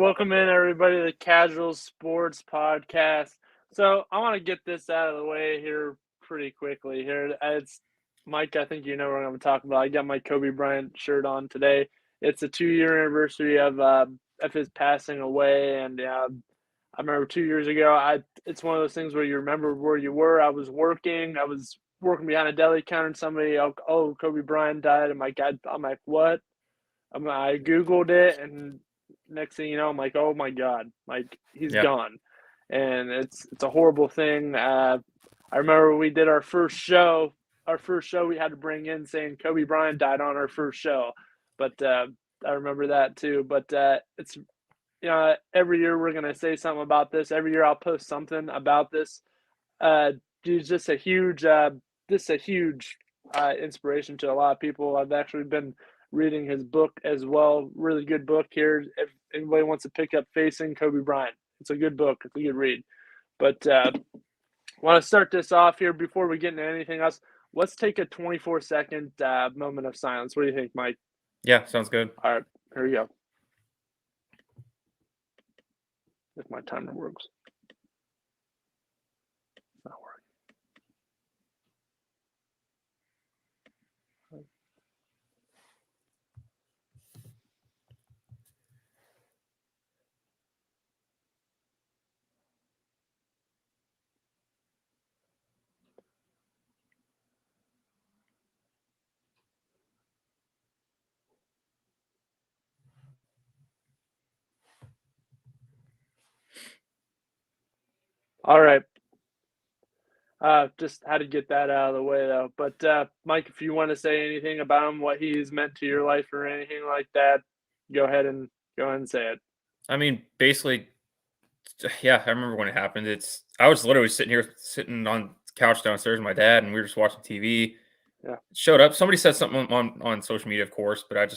welcome in everybody to the Casual Sports Podcast. So I want to get this out of the way here pretty quickly. Here, it's Mike. I think you know what I'm going to talk about. I got my Kobe Bryant shirt on today. It's a 2-year anniversary of his passing away, and I remember 2 years ago. It's one of those things where you remember where you were. I was working behind a deli counter, and somebody, Kobe Bryant died. I'm like, what? I Googled it, and next thing you know, I'm like, oh my God, like he's gone. And it's a horrible thing. I remember we did our first show we had to bring in saying Kobe Bryant died on our first show. But I remember that too. But it's, every year we're going to say something about this. Every year I'll post something about this. He's just a huge inspiration to a lot of people. I've actually been reading his book as well. Really good book here. If anybody wants to pick up Facing Kobe Bryant, it's a good book. It's a good read. But I want to start this off here before we get into anything else. Let's take a 24-second moment of silence. What do you think, Mike? Yeah, sounds good. All right, here we go. If my timer works. It's not working. All right. Just had to get that out of the way, though. But, Mike, if you want to say anything about him, what he's meant to your life or anything like that, go ahead and say it. I mean, basically, yeah, I remember when it happened. I was literally sitting on the couch downstairs with my dad, and we were just watching TV. Yeah. Showed up. Somebody said something on social media, of course, but I was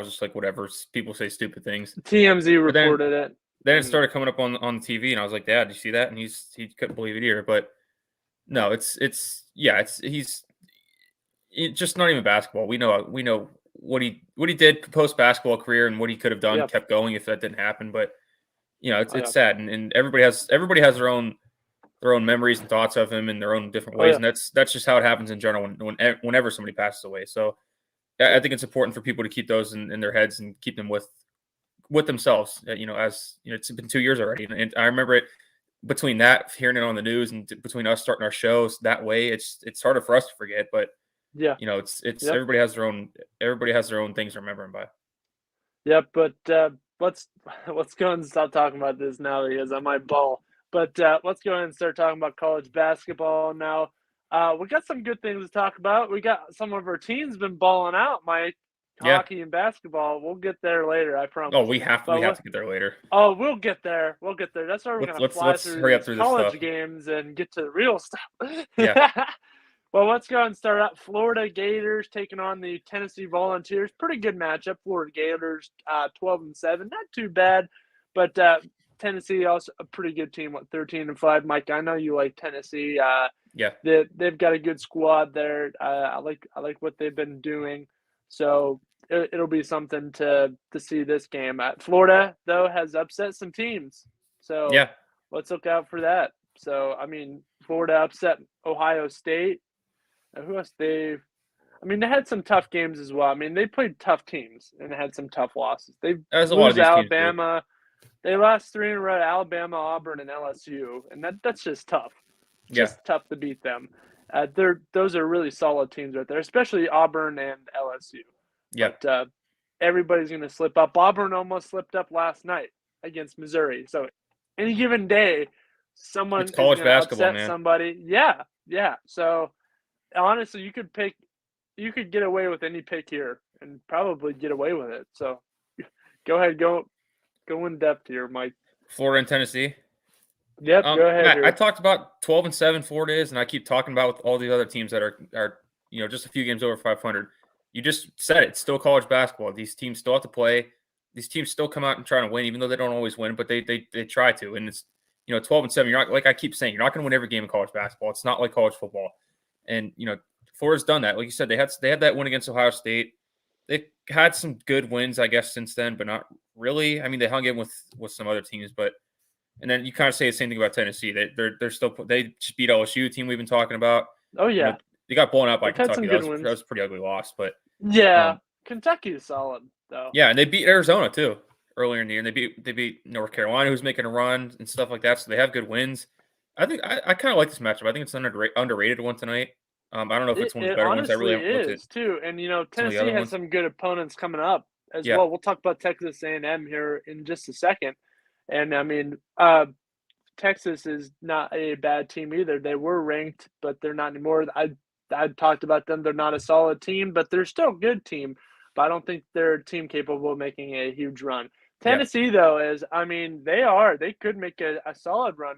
just like, whatever. People say stupid things. TMZ reported it. Then it started coming up on the TV, and I was like, Dad, did you see that? And he couldn't believe it either. But no, he's just not even basketball. We know what he did post basketball career and what he could have done, kept going if that didn't happen. But it's sad, and everybody has their own memories and thoughts of him in their own different ways, and that's just how it happens in general whenever somebody passes away. So I think it's important for people to keep those in their heads and keep them with themselves. It's been 2 years already, and I remember it. Between that, hearing it on the news, and between us starting our shows that way, it's harder for us to forget. But everybody has their own things to remember him by. Yeah, but let's go and stop talking about this now because I might ball. But let's go ahead and start talking about college basketball now. We got some good things to talk about. We got some of our teams been balling out, Mike. Hockey and basketball. We'll get there later, I promise. Oh, we have to get there later. Oh, we'll get there. That's why we're going to fly through college games and get to the real stuff. Yeah. Well, let's go and start out. Florida Gators taking on the Tennessee Volunteers. Pretty good matchup. Florida Gators 12-7. Not too bad, but Tennessee also a pretty good team, 13-5. Mike, I know you like Tennessee. They've got a good squad there. I like what they've been doing. So it'll be something to see this game. Florida, though, has upset some teams. So let's look out for that. So, I mean, Florida upset Ohio State. Who else they had some tough games as well. I mean, they played tough teams and had some tough losses. They lose Alabama. They lost 3 in a row: Alabama, Auburn, and LSU. And that's just tough. Just tough to beat them. Those are really solid teams right there, especially Auburn and LSU. Yeah. But everybody's going to slip up. Auburn almost slipped up last night against Missouri. So any given day, someone is going to upset somebody. Yeah. So honestly, you could get away with any pick here and probably get away with it. So go ahead, go in depth here, Mike. Florida and Tennessee. Yep, go ahead. Matt, I talked about 12-7 Florida is, and I keep talking about with all these other teams that are just a few games over 500. You just said it. It's still college basketball. These teams still have to play. These teams still come out and try to win, even though they don't always win, but they try to. And it's 12-7. You're not, like I keep saying, you're not going to win every game in college basketball. It's not like college football. And Florida's done that. Like you said, they had that win against Ohio State. they had some good wins, I guess, since then, but not really. I mean, they hung in with some other teams, but and then you kind of say the same thing about Tennessee. They're still they just beat LSU, team we've been talking about. Oh yeah, they got blown out by They've had some Kentucky. good wins. That was a pretty ugly loss, but yeah, Kentucky is solid though. Yeah, and they beat Arizona too earlier in the year. And they beat North Carolina, who's making a run and stuff like that. So they have good wins. I think I kind of like this matchup. I think it's an underrated one tonight. I don't know if it's one of the better ones. I really haven't looked at too. And Tennessee has some good opponents coming up as well. We'll talk about Texas A&M here in just a second. And I mean, Texas is not a bad team either. They were ranked, but they're not anymore. I talked about them. They're not a solid team, but they're still a good team. But I don't think they're a team capable of making a huge run. Tennessee, though, they could make a solid run.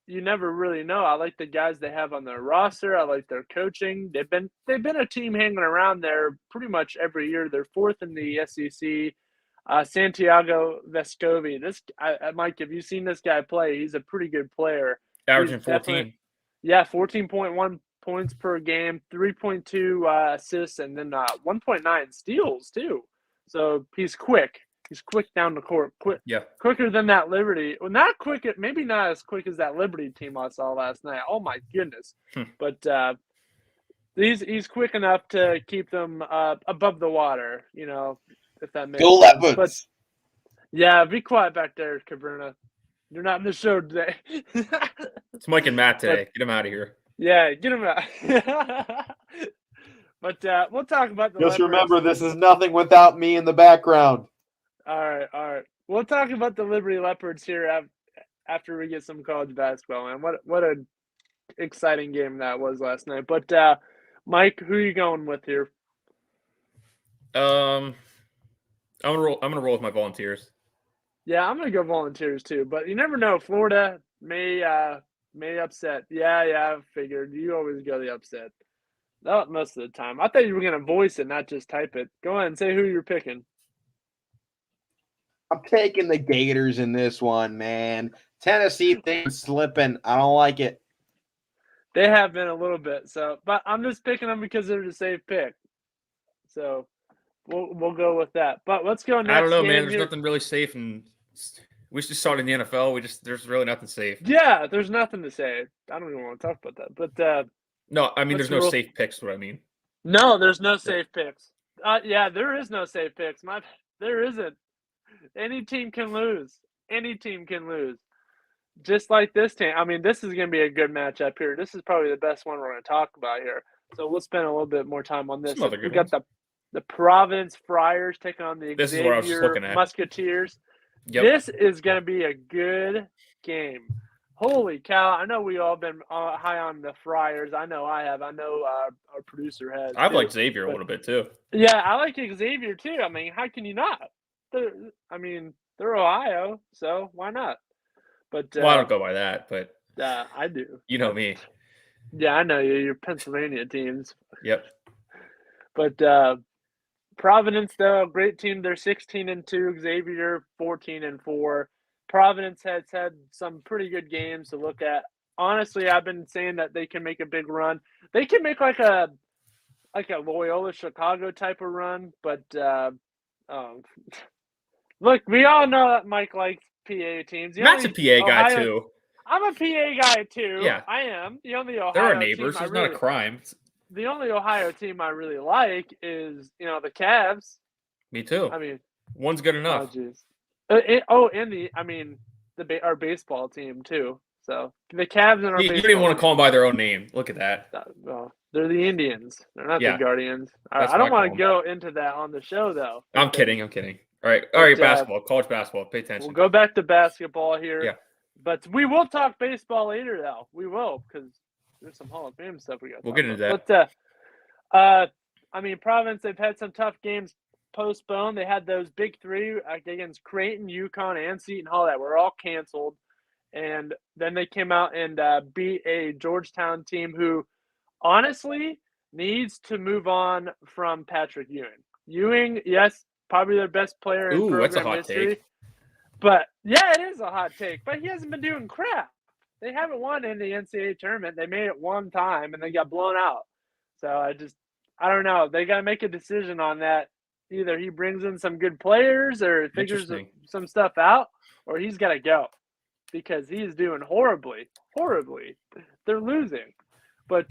You never really know. I like the guys they have on their roster. I like their coaching. They've been a team hanging around there pretty much every year. They're fourth in the SEC. Santiago Vescovi. Mike, have you seen this guy play? He's a pretty good player. Averaging 14. Yeah, 14.1 points per game, 3.2 assists, and then 1.9 steals too. So he's quick. He's quick down the court. Quicker than that Liberty. Well, not quick. Maybe not as quick as that Liberty team I saw last night. Oh my goodness! But he's quick enough to keep them above the water. If that makes sense. Leopards. But yeah, be quiet back there, Koberna. You're not in the show today. It's Mike and Matt today. Get him out of here. Yeah, get him out. But we'll talk about the Just Leopards. Remember, this is nothing without me in the background. All right. We'll talk about the Liberty Leopards here after we get some college basketball, man. What an exciting game that was last night. But Mike, who are you going with here? I'm gonna roll with my Volunteers. Yeah, I'm gonna go Volunteers too. But you never know. Florida may upset. Yeah, I figured. You always go the upset. Not most of the time. I thought you were gonna voice it, not just type it. Go ahead and say who you're picking. I'm taking the Gators in this one, man. Tennessee thing's slipping. I don't like it. They have been a little bit. But I'm just picking them because they're the safe pick. So we'll go with that. But let's go next. I don't know, man. There's nothing really safe, and we just saw it in the NFL. There's really nothing safe. Yeah, there's nothing to say. I don't even want to talk about that. But no, I mean there's no safe picks. What I mean. No, there's no safe picks. Yeah, there is no safe picks. There isn't. Any team can lose. Any team can lose. Just like this team. I mean, this is going to be a good matchup here. This is probably the best one we're going to talk about here. So we'll spend a little bit more time on this. We got the Providence Friars taking on the Xavier Musketeers. Yep. This is going to be a good game. Holy cow. I know we all been high on the Friars. I know I have. I know our producer has. I've liked Xavier a little bit too. Yeah, I like Xavier too. I mean, how can you not? They're Ohio, so why not? But I don't go by that, but I do. You know me. Yeah, I know you. You're Pennsylvania teams. Yep. But Providence, though, great team. They're 16-2. Xavier 14-4. Providence has had some pretty good games to look at. Honestly, I've been saying that they can make a big run. They can make like a Loyola Chicago type of run, but look, we all know that Mike likes PA teams. Matt's a PA guy too. I'm a PA guy too. Yeah, I am. The only Ohio they're our neighbors. It's not a crime. The only Ohio team I really like is the Cavs. Me too. I mean, one's good enough. Oh, jeez. Our baseball team too. So the Cavs and our you don't even want to call them by their own name. Look at that. Well, they're the Indians. They're not the Guardians. I don't want to go into that on the show though. I'm kidding. All right, basketball, college basketball. Pay attention. We'll go back to basketball here. Yeah. But we will talk baseball later, though. We will, because there's some Hall of Fame stuff we got. We'll get into that. But Providence, they've had some tough games postponed. They had those big three against Creighton, UConn, and Seton Hall that were all canceled, and then they came out and beat a Georgetown team who, honestly, needs to move on from Patrick Ewing. Yes. Probably their best player in program that's a hot history. Take. But, yeah, it is a hot take. But he hasn't been doing crap. They haven't won in the NCAA tournament. They made it one time, and they got blown out. So I don't know. They got to make a decision on that. Either he brings in some good players or figures some stuff out, or he's got to go because he's doing horribly. They're losing. But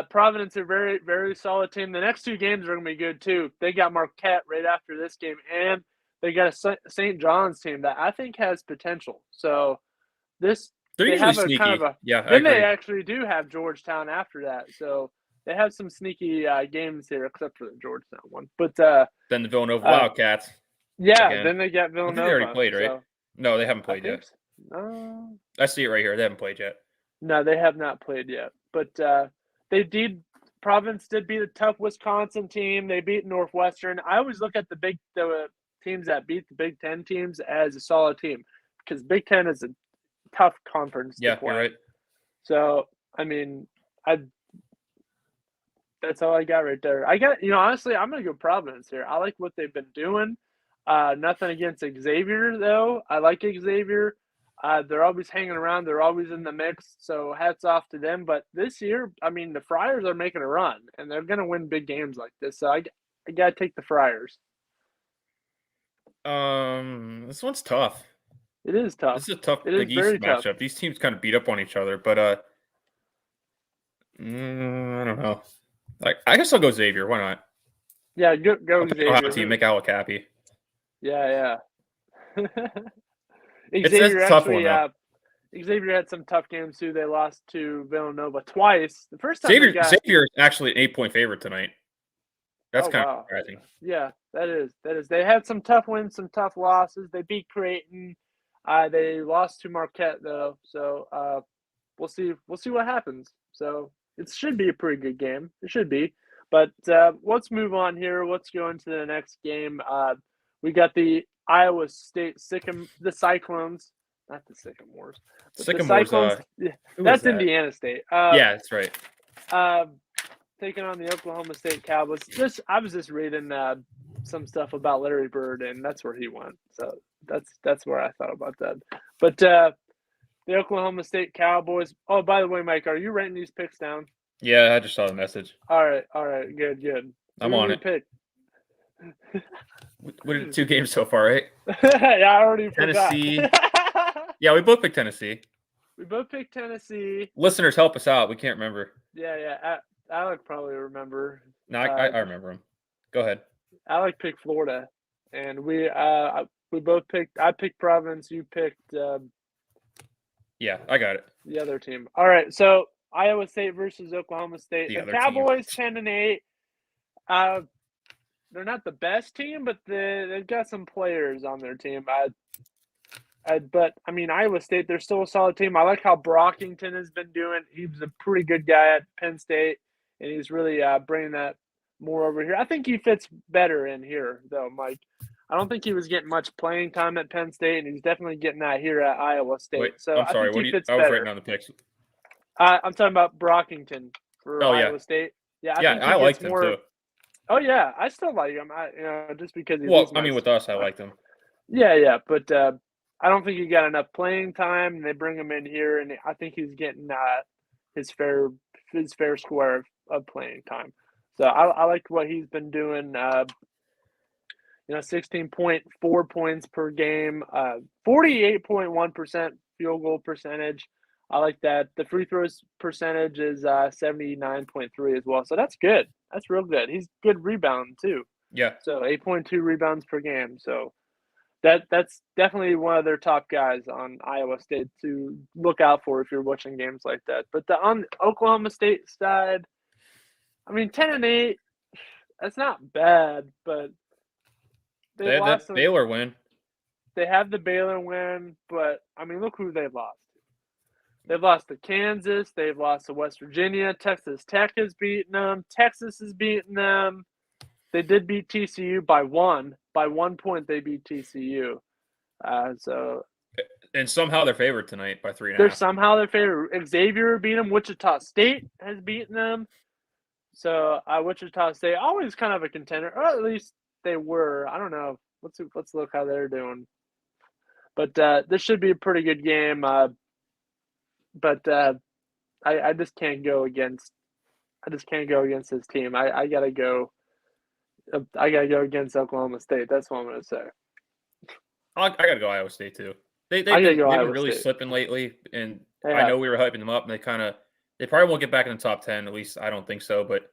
Providence are very, very solid team. The next two games are going to be good too. They got Marquette right after this game, and they got a St. John's team that I think has potential. So they're usually sneaky. Then they actually do have Georgetown after that. So they have some sneaky games here, except for the Georgetown one. But then the Villanova Wildcats. Yeah, again. Then they get Villanova. I think they already played, right? So, no, they haven't played yet. No. I see it right here. They haven't played yet. No, they have not played yet. But Providence did beat a tough Wisconsin team. They beat Northwestern. I always look at the teams that beat the Big Ten teams as a solid team because Big Ten is a tough conference to play. You're right. So, I mean, that's all I got right there. Honestly, I'm going to go Providence here. I like what they've been doing. Nothing against Xavier, though. I like Xavier. They're always hanging around. They're always in the mix. So hats off to them. But this year, I mean, the Friars are making a run, and they're going to win big games like this. So I got to take the Friars. This one's tough. It is tough. This is a tough Big East matchup. Tough. These teams kind of beat up on each other, but I don't know. I guess I'll go Xavier. Why not? Yeah, go Xavier. I'll have a team make Alek happy. Yeah. Xavier tough one, Xavier had some tough games too. They lost to Villanova twice. The first time Xavier is actually an 8-point favorite tonight. That's kind of surprising. Yeah, that is. They had some tough wins, some tough losses. They beat Creighton. They lost to Marquette though. So we'll see what happens. So it should be a pretty good game. It should be. But let's move on here. Let's go into the next game. We got the Iowa State the Cyclones, not the Sycamores. Sycamores. That's Indiana State. Yeah, that's right. Taking on the Oklahoma State Cowboys. I was just reading some stuff about Larry Bird, and that's where he went. So that's where I thought about that. But the Oklahoma State Cowboys. Oh, by the way, Mike, are you writing these picks down? Yeah, I just saw the message. All right, good. I'm on it. Pick? We did 2 games so far, right? Yeah, I already Tennessee. forgot. Yeah, we both picked Tennessee. We both picked Tennessee. Listeners, help us out. We can't remember. Yeah. Alek probably remember. No, I remember him. Go ahead. Alek picked Florida, and we both picked. I picked Providence. You picked. Yeah, I got it. The other team. All right, so Iowa State versus Oklahoma State. The Cowboys 10-8. They're not the best team, but they've got some players on their team. But I mean, Iowa State, they're still a solid team. I like how Brockington has been doing. He's a pretty good guy at Penn State, and he's really bringing that more over here. I think he fits better in here, though, Mike. I don't think he was getting much playing time at Penn State, and he's definitely getting that here at Iowa State. Wait, so I'm sorry. I was writing on the picks. I'm talking about Brockington for Iowa State. Yeah, I liked him too. Oh yeah, I still like him. Just because he's with us, I liked him. Yeah, but I don't think he got enough playing time, and they bring him in here, and I think he's getting his fair square of playing time. So I like what he's been doing. 16.4 points per game, 48.1% field goal percentage. I like that. The free throws percentage is 79.3 as well. So that's good. That's real good. He's good rebound too. Yeah. So 8.2 rebounds per game. So that's definitely one of their top guys on Iowa State to look out for if you're watching games like that. But on the Oklahoma State side, I mean 10-8, that's not bad, but they had that Baylor win. They have the Baylor win, but I mean look who they've lost. They've lost to Kansas. They've lost to West Virginia. Texas Tech has beaten them. Texas has beaten them. They did beat TCU by 1. By 1 point, they beat TCU. And somehow they're favored tonight by 3.5. They're somehow their favorite. Xavier beat them. Wichita State has beaten them. So Wichita State always kind of a contender, or at least they were. I don't know. Let's look how they're doing. But this should be a pretty good game. But I just can't go against I just can't go against this team. I gotta go. I gotta go against Oklahoma State. That's what I'm gonna say. I gotta go Iowa State too. They've been really slipping lately, and I know we were hyping them up, and they probably won't get back in the top 10. At least I don't think so. But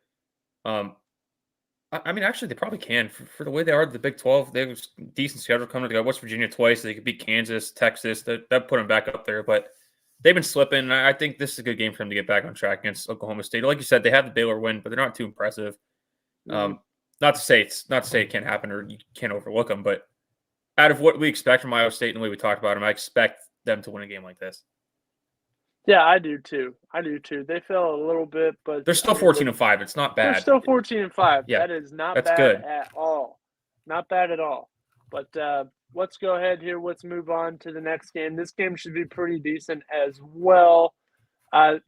I mean, actually, they probably can for the way they are. The Big 12, they have a decent schedule coming. They got West Virginia twice. They could beat Kansas, Texas. That put them back up there, but they've been slipping. And I think this is a good game for them to get back on track against Oklahoma State. Like you said, they have the Baylor win, but they're not too impressive. Not to say it can't happen or you can't overlook them, but out of what we expect from Iowa State and the way we talked about them, I expect them to win a game like this. Yeah, I do too. They fell a little bit, but they're still 14-5. It's not bad. They're still 14-5. Yeah, that is not that's bad good. At all. Not bad at all. But let's go ahead here. Let's move on to the next game. This game should be pretty decent as well.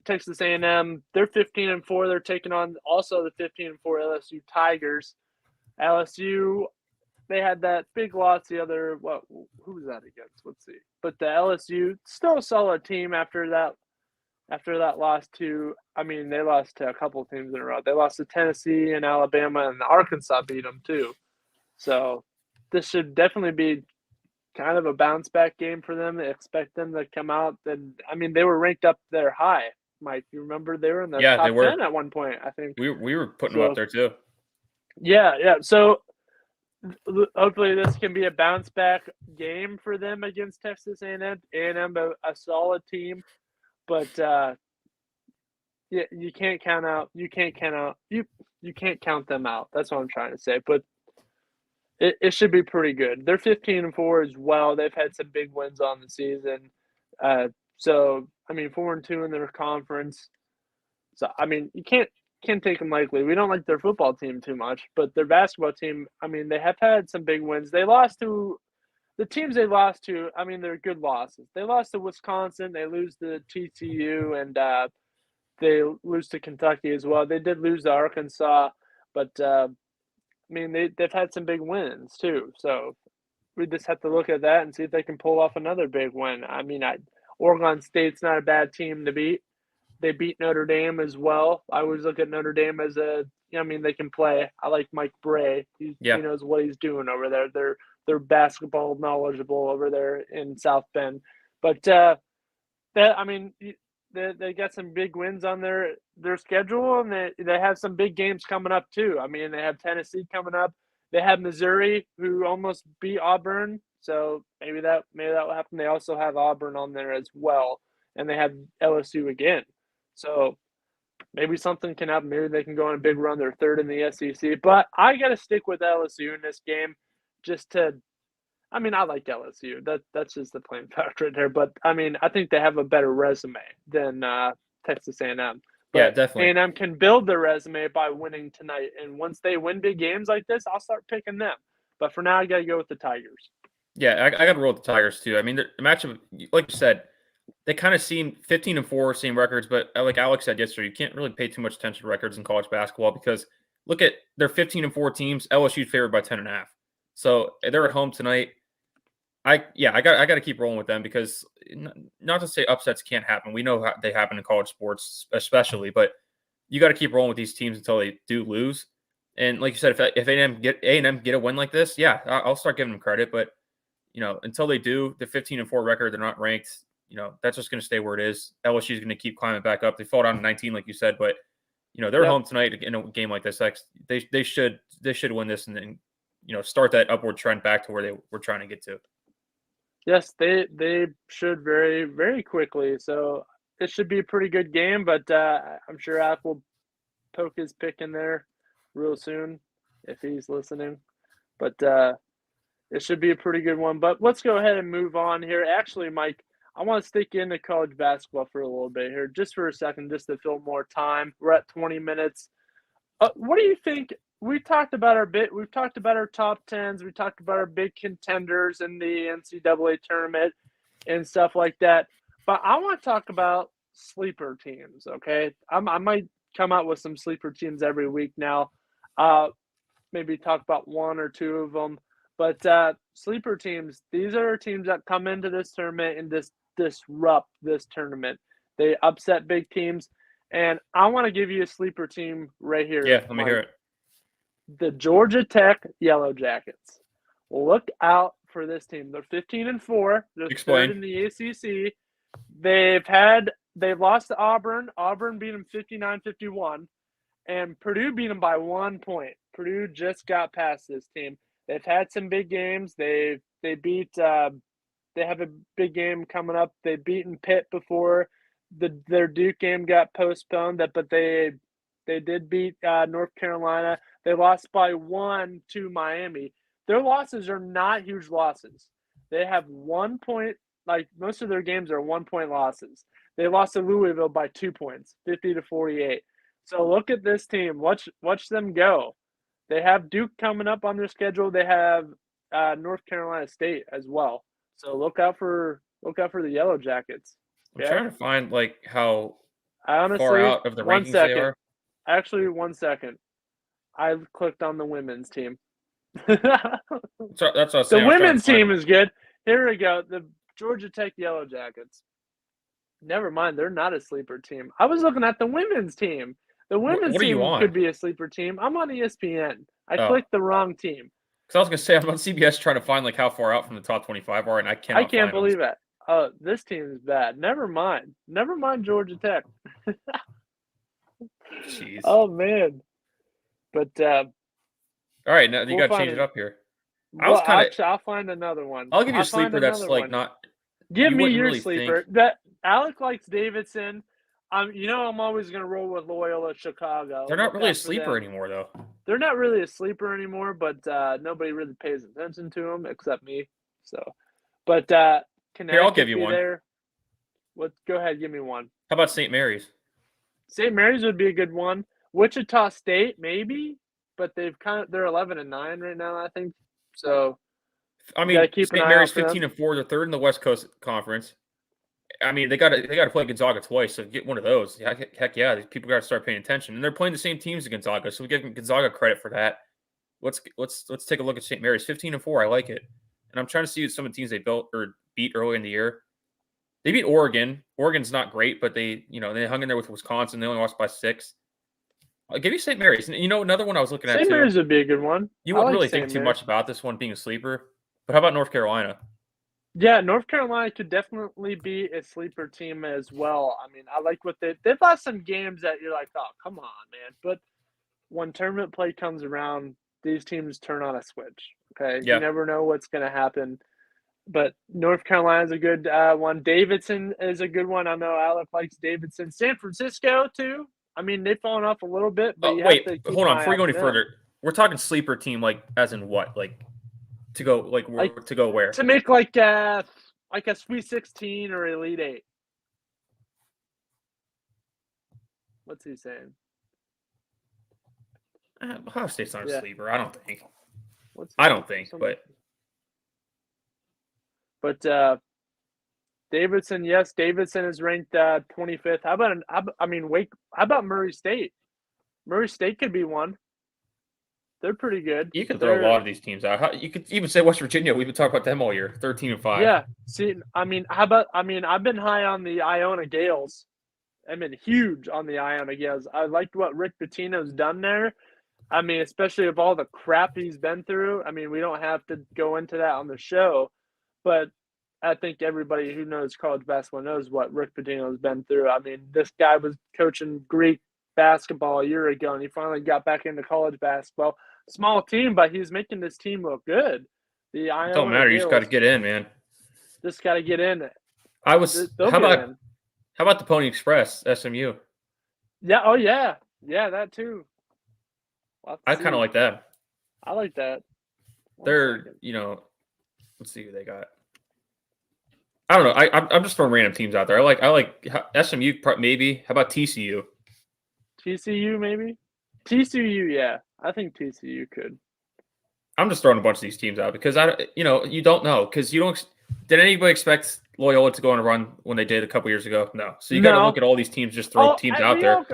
Texas A&M, they're 15-4. They're taking on also the 15-4 LSU Tigers. LSU, they had that big loss the other. Who was that against? Let's see. But the LSU, still a solid team after that loss to, they lost to a couple of teams in a row. They lost to Tennessee and Alabama, and Arkansas beat them too. So this should definitely be kind of a bounce back game for them. They expect them to come out. They were ranked up there high. Mike, you remember they were in the top 10 at one point, I think. We were putting them up there too. Yeah. So hopefully this can be a bounce back game for them against Texas A&M. A&M, a solid team. But you can't count them out. That's what I'm trying to say. But it should be pretty good. They're 15-4 as well. They've had some big wins on the season. 4-2 in their conference. So you can't take them lightly. We don't like their football team too much, but their basketball team, they have had some big wins. They lost to the teams they lost to, they're good losses. They lost to Wisconsin. They lose to TCU, and they lose to Kentucky as well. They did lose to Arkansas, but, they've had some big wins too. So we just have to look at that and see if they can pull off another big win. Oregon State's not a bad team to beat. They beat Notre Dame as well. I always look at Notre Dame as they can play. I like Mike Bray. He knows what he's doing over there. They're basketball knowledgeable over there in South Bend. But they got some big wins on their schedule, and they have some big games coming up too. They have Tennessee coming up. They have Missouri, who almost beat Auburn. So maybe that will happen. They also have Auburn on there as well, and they have LSU again. So maybe something can happen. Maybe they can go on a big run. They're third in the SEC. But I got to stick with LSU in this game just to – I like LSU. That's just the plain fact right there. But, I think they have a better resume than Texas A&M. But yeah, definitely. A&M can build their resume by winning tonight. And once they win big games like this, I'll start picking them. But for now, I got to go with the Tigers. Yeah, I got to roll with the Tigers too. The matchup, like you said, they kind of seem 15-4, same records, but like Alek said yesterday, you can't really pay too much attention to records in college basketball because look at their 15-4 teams. LSU's favored by 10.5, so they're at home tonight. I got to keep rolling with them because not to say upsets can't happen. We know how they happen in college sports, especially, but you got to keep rolling with these teams until they do lose. And like you said, if A&M get a win like this, yeah, I'll start giving them credit, but. Until they do, the 15-4 record, they're not ranked. That's just going to stay where it is. LSU is going to keep climbing back up. They fall down to 19, like you said, but they're home tonight in a game like this. They should win this and then start that upward trend back to where they were trying to get to. Yes, they should very, very quickly. So this should be a pretty good game, but I'm sure Alek will poke his pick in there real soon if he's listening. But it should be a pretty good one. But let's go ahead and move on here. Actually, Mike, I want to stick into college basketball for a little bit here, just for a second, just to fill more time. We're at 20 minutes. What do you think? We've talked about our top 10s. We talked about our big contenders in the NCAA tournament and stuff like that. But I want to talk about sleeper teams, okay? I might come out with some sleeper teams every week now. Maybe talk about one or two of them. But sleeper teams, these are teams that come into this tournament and disrupt this tournament. They upset big teams. And I want to give you a sleeper team right here. Yeah, let me hear it. The Georgia Tech Yellow Jackets. Look out for this team. They're 15-4. They're third in the ACC. They've lost to Auburn. Auburn beat them 59-51. And Purdue beat them by 1 point. Purdue just got past this team. They've had some big games. They have a big game coming up. They've beaten Pitt before. Their Duke game got postponed, but they did beat North Carolina. They lost by 1 to Miami. Their losses are not huge losses. They have 1 point. Like most of their games are 1 point losses. They lost to Louisville by 2 points, 50-48. So look at this team. Watch them go. They have Duke coming up on their schedule. They have North Carolina State as well. So look out for the Yellow Jackets. I'm trying to find how far out of the rankings they are. Actually, 1 second. I clicked on the women's team. That's what I was saying. The women's team is good. Here we go. The Georgia Tech Yellow Jackets. Never mind, they're not a sleeper team. I was looking at the women's team. The women's team could be a sleeper team. I'm on ESPN. I clicked the wrong team. Because I was going to say, I'm on CBS trying to find how far out from the top 25 are, and I can't believe it. Oh, this team is bad. Never mind. Georgia Tech. Jeez. Oh, man. But all right, now you got to change it up here. I'll find another one. I'll give you a sleeper that's not. Give me your sleeper. That Alek likes Davidson. I'm always going to roll with Loyola Chicago. They're not really a sleeper anymore, though. They're not really a sleeper anymore, but nobody really pays attention to them except me. So, but here, I'll give you one. Go ahead, give me one. How about St. Mary's? St. Mary's would be a good one. Wichita State, maybe, but they're 11-9 right now, I think. So, I mean, St. Mary's 15-4. They're third in the West Coast Conference. I mean, they got to play Gonzaga twice, so get one of those. Heck yeah, these people got to start paying attention, and they're playing the same teams as Gonzaga, so we give Gonzaga credit for that. Let's take a look at St. Mary's 15-4. I like it, and I'm trying to see some of the teams they built or beat early in the year. They beat Oregon. Oregon's not great, but they hung in there with Wisconsin. They only lost by 6. I'll give you St. Mary's. And another one I was looking at St. Mary's would be a good one. You wouldn't really think too much about this one being a sleeper, but how about North Carolina? Yeah, North Carolina could definitely be a sleeper team as well. I mean, I like what they've lost some games that you're like, oh, come on, man. But when tournament play comes around, these teams turn on a switch. Okay, You never know what's going to happen. But North Carolina is a good one. Davidson is a good one. I know Alek likes Davidson. San Francisco too. I mean, they've fallen off a little bit. But hold on. Before you go any further, we're talking sleeper team, as in what? To go to go where? To make like a Sweet 16 or Elite 8. What's he saying? Ohio State's not a sleeper. I don't think. I don't think, but Davidson, yes, Davidson is ranked 25th. How about Murray State? Murray State could be one. They're pretty good. You can throw a lot of these teams out. You could even say West Virginia. We've been talking about them all year. 13-5. Yeah. See, I've been high on the Iona Gales. I've been huge on the Iona Gales. I liked what Rick Pitino's done there. I mean, especially of all the crap he's been through. I mean, we don't have to go into that on the show, but I think everybody who knows college basketball knows what Rick Pitino's been through. I mean, this guy was coaching Greek basketball a year ago, and he finally got back into college basketball. Small team, but he's making this team look good. The Iona don't matter. You just got to get in, man. Just got to get in. How about the Pony Express, SMU? Yeah. Oh, yeah. Yeah, that too. I kind of like that. I like that. Let's see who they got. I don't know. I'm just throwing random teams out there. I like SMU maybe. How about TCU? TCU maybe. TCU, yeah. I think TCU could. I'm just throwing a bunch of these teams out because you don't know because you don't. Did anybody expect Loyola to go on a run when they did a couple years ago? No. So you got to look at all these teams, just throw teams out there.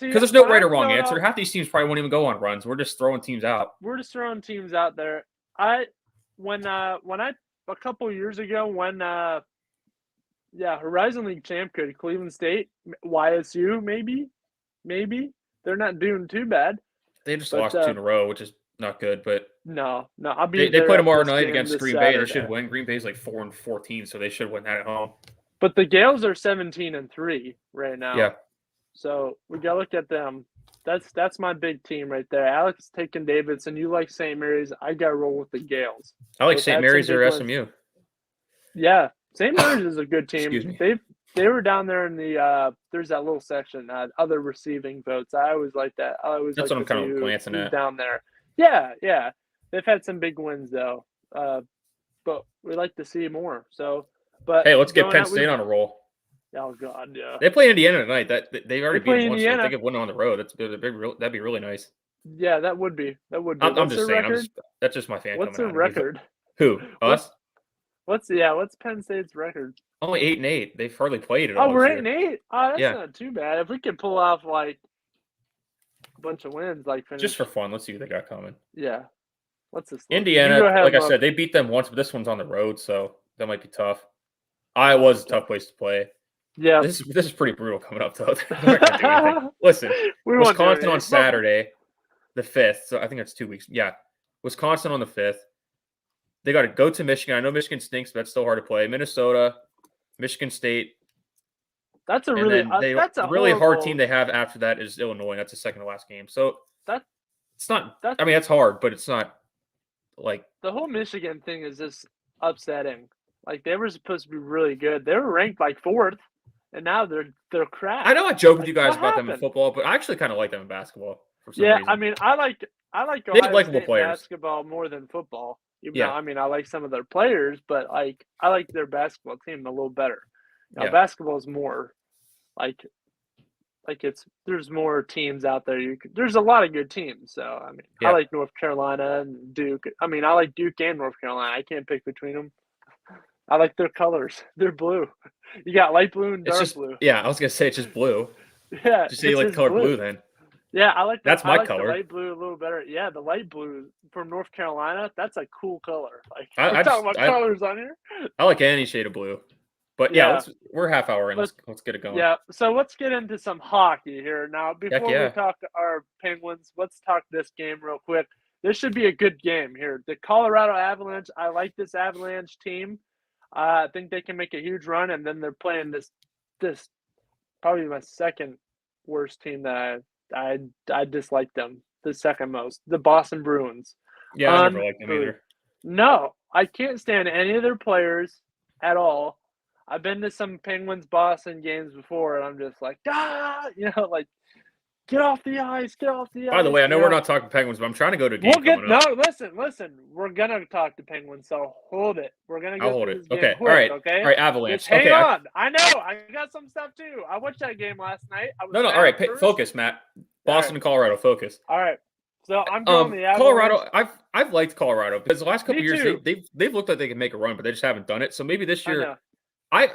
Because there's no right or wrong answer. Half these teams probably won't even go on runs. We're just throwing teams out. We're just throwing teams out there. A couple years ago when Horizon League champ could Cleveland State, YSU maybe. maybe. They're not doing too bad. They just lost 2 in a row, which is not good. But no, I'll be. They play tomorrow night against Green Bay. They should win. Green Bay's like 4-14, so they should win that at home. But the Gales are 17-3 right now. Yeah. So we gotta look at them. That's my big team right there. Alex taking Davidson. You like St. Mary's. I got to roll with the Gales. I like St. Mary's or SMU. Yeah, St. Mary's is a good team. Excuse me. They were down there in the there's that little section, other receiving votes. I always like that. That's what I'm kind of glancing at down there. Yeah. They've had some big wins though, but we like to see more. So, but hey, let's get Penn State on a roll. Oh God, yeah. They play Indiana tonight. They've already beat once. So they could win on the road. That'd be really nice. Yeah, that would be. I'm just saying. That's just my fan. What's their record? Who? Us? What's Penn State's record? Only 8-8. They've hardly played it. Oh, we're 8-8. Oh, that's not too bad. If we could pull off like a bunch of wins, like finish. Just for fun, let's see what they got coming. Yeah. What's this? Indiana, like I said, they beat them once, but this one's on the road, so that might be tough. Iowa's a tough place to play. Yeah, this is pretty brutal coming up though. Listen, Wisconsin on Saturday, the 5th. So I think that's 2 weeks. Yeah, Wisconsin on the 5th. They got to go to Michigan. I know Michigan stinks, but that's still hard to play. Minnesota, Michigan State. That's a really hard team they have after that is Illinois. That's the second to last game. So it's not. I mean, that's hard, but it's not like the whole Michigan thing is just upsetting. Like they were supposed to be really good. They were ranked like 4th. And now they're crap. I know I joke with you guys about them in football, but I actually kind of like them in basketball. For some reason. I mean, I like Ohio State basketball more than football. Even though, I mean, I like some of their players, but like I like their basketball team a little better. Now, basketball is more like there's more teams out there. There's a lot of good teams. So I mean, I like North Carolina and Duke. I mean, I like Duke and North Carolina. I can't pick between them. I like their colors. They're blue. You got light blue and dark blue. Yeah, I was gonna say it's just blue. Yeah. Just say you like the color blue then. Yeah, I like that's my color. The light blue a little better. Yeah, the light blue from North Carolina. That's a cool color. Like we're talking about colors on here. I like any shade of blue. But we're half hour in. Let's get it going. Yeah, so let's get into some hockey here now. Before we talk our Penguins, let's talk this game real quick. This should be a good game here. The Colorado Avalanche. I like this Avalanche team. I think they can make a huge run, and then they're playing this probably my second worst team that I dislike them the second most, the Boston Bruins. Yeah, I never liked them either. No, I can't stand any of their players at all. I've been to some Penguins Boston games before, and I'm just like, like get off the ice, get off the ice. By the way, I know we're not talking Penguins, but I'm trying to go to a game. Listen. We're gonna talk to Penguins, so hold it. We're gonna go. I'll hold it. Okay, all right. Okay, all right. Avalanche. Just hang on. I know. I got some stuff too. I watched that game last night. No. All right. Focus, Matt. Boston, and Colorado. Focus. All right. So I'm going the Avalanche. Colorado. I've liked Colorado because the last couple of years they've looked like they can make a run, but they just haven't done it. So maybe this year, I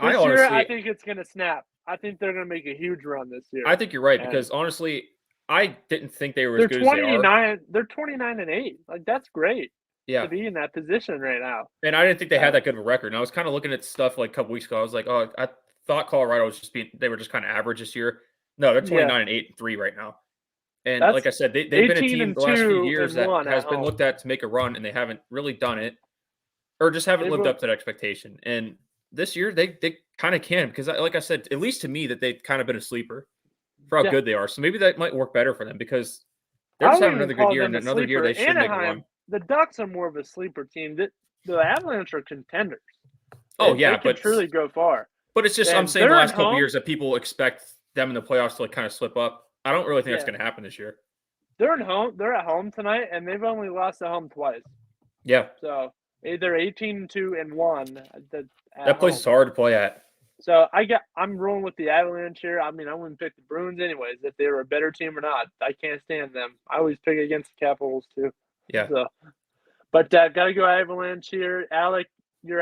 think it's gonna snap. I think they're gonna make a huge run this year. I think you're right because honestly, I didn't think they were as good as they are. They're 29-8. Like that's great. Yeah. To be in that position right now. And I didn't think they had that good of a record. And I was kind of looking at stuff like a couple weeks ago. I was like, oh, I thought Colorado was they were just kind of average this year. No, they're 29-8-3 right now. And like I said, they've been a team the last few years that has been looked at to make a run, and they haven't really done it, or just haven't lived up to that expectation. And this year, they kind of can because, like I said, at least to me, that they've kind of been a sleeper for how good they are. So maybe that might work better for them because they're just having another good year, and another year they should make a run. The Ducks are more of a sleeper team. The Avalanche are contenders. They can truly go far. But it's just I'm saying the last couple of years that people expect them in the playoffs to kind of slip up. I don't really think that's going to happen this year. They're at home tonight, and they've only lost at home twice. Yeah. So either 18-2 and 1. That place is hard to play at. So I'm rolling with the Avalanche here. I mean, I wouldn't pick the Bruins anyways if they were a better team or not. I can't stand them. I always pick against the Capitals too. Yeah. So, but gotta go Avalanche here. Alek, your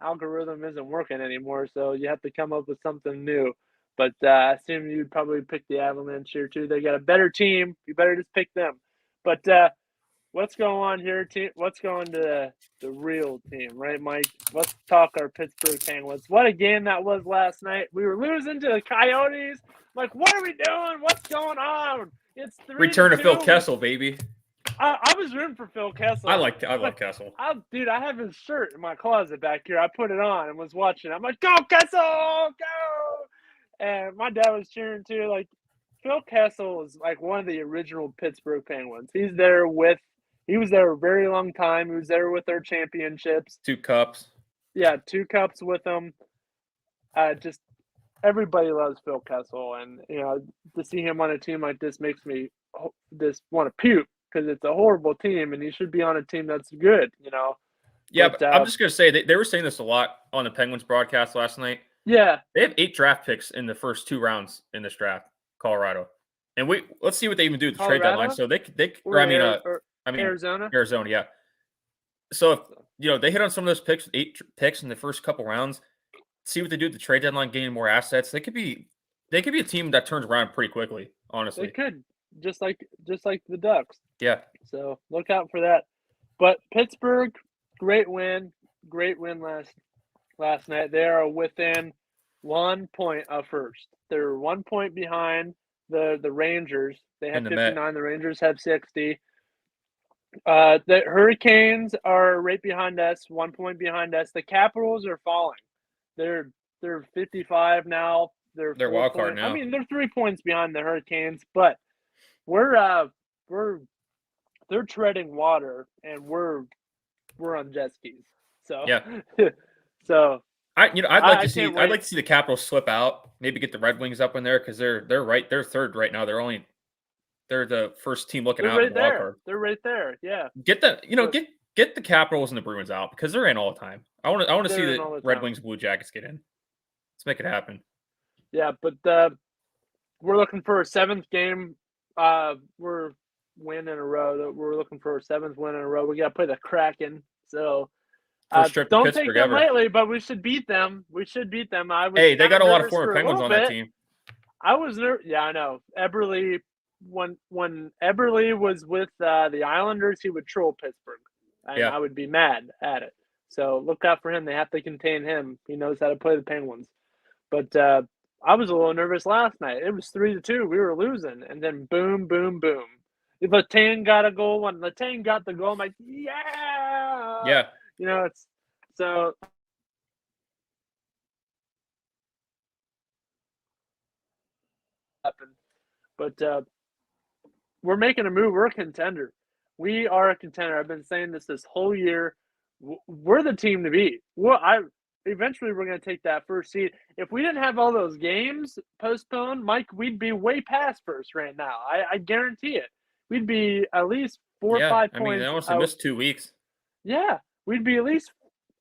algorithm isn't working anymore, so you have to come up with something new. But I assume you'd probably pick the Avalanche here too. They got a better team. You better just pick them. But What's going on here, team? Let's go into the real team, right, Mike? Let's talk our Pittsburgh Penguins. What a game that was last night. We were losing to the Coyotes. Like, what are we doing? What's going on? It's 3-2. Return to Phil Kessel, baby. I was rooting for Phil Kessel. I love Kessel. Dude, I have his shirt in my closet back here. I put it on and was watching. I'm like, go Kessel, go! And my dad was cheering too. Like, Phil Kessel is like one of the original Pittsburgh Penguins. He was there a very long time. He was there with their championships. 2 cups. Yeah, 2 cups with them. Just everybody loves Phil Kessel, and to see him on a team like this makes me just want to puke because it's a horrible team, and he should be on a team that's good. Yeah, but I'm just gonna say they were saying this a lot on the Penguins broadcast last night. Yeah, they have 8 draft picks in the first 2 rounds in this draft. Colorado, and let's see what they even do at the trade deadline. So Arizona, yeah. So if they hit on some of those picks, 8 picks in the first couple rounds, see what they do at the trade deadline, gaining more assets. They could be a team that turns around pretty quickly. Honestly, they could just like the Ducks. Yeah. So look out for that. But Pittsburgh, great win last night. They are within 1 point of first. They're 1 point behind the Rangers. They have 59. The Rangers have 60. The Hurricanes are right behind us, 1 point behind us. The Capitals are falling. They're 55 now. They're wild card now. I mean, they're 3 points behind the Hurricanes, but they're treading water, and we're on jet skis. So yeah. So I'd like to see the Capitals slip out, maybe get the Red Wings up in there because they're third right now. They're the first team looking out in the wild card. They're right there. Yeah. Get the Capitals and the Bruins out because they're in all the time. I want to see the Red Wings, Blue Jackets get in. Let's make it happen. Yeah, but we're looking for a 7th game. We're win in a row. We're looking for a 7th win in a row. We got to play the Kraken. So don't take them lightly, but we should beat them. They got a lot of former Penguins on that team. I was nervous. Yeah, I know. Eberle, when Eberle was with the Islanders, he would troll Pittsburgh, and I would be mad at it. So look out for him. They have to contain him. He knows how to play the Penguins. But I was a little nervous last night. It was 3-2. We were losing, and then boom, boom, boom. Letang got a goal. When Letang got the goal, I'm like, yeah. Yeah. It's so. But we're making a move. We're a contender. We are a contender. I've been saying this whole year. We're the team to beat. Eventually we're going to take that first seed. If we didn't have all those games postponed, Mike, we'd be way past first right now. I guarantee it. We'd be at least 4 or 5 points. I mean, they almost missed 2 weeks. Yeah, we'd be at least.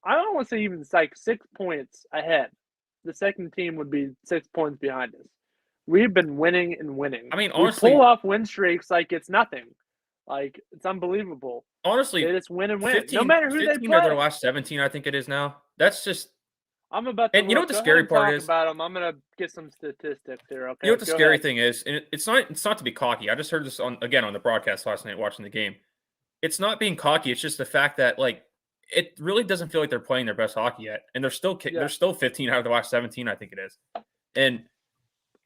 I don't want to say even like 6 points ahead. The second team would be 6 points behind us. We've been winning and winning. I mean, honestly, we pull off win streaks like it's nothing. Like, it's unbelievable. Honestly, they just win and win. No matter who they play. Of their last 17, I think it is now. That's just. I'm about to. And you know what the scary part is? About them. I'm gonna get some statistics here. Okay. You know what the scary thing is, and it's not to be cocky. I just heard this on the broadcast last night watching the game. It's not being cocky. It's just the fact that it really doesn't feel like they're playing their best hockey yet, and they're still 15 out of the last 17. I think it is. And